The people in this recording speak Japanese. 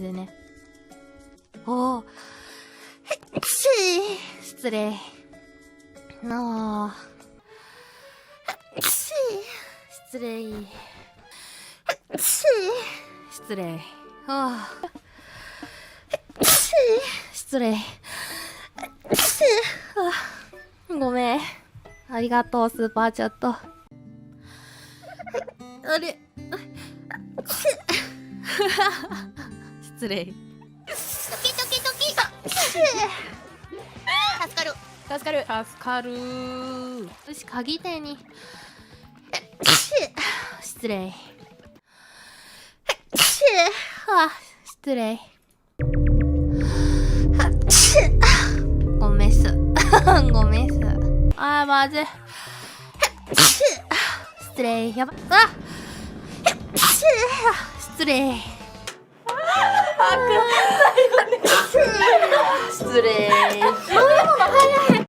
でね。おー。失礼。なあ。失礼。失礼。ああ。失礼。ごめん。ありがとう、スーパーチャット。あれ失礼。ドキドキドキ。助かる。助かる。助かるー。よし、鍵手に。失礼。失礼。ごめんす。ごめんす。あー、まずい。失礼。やば。あ失礼。失礼。飲み物早い。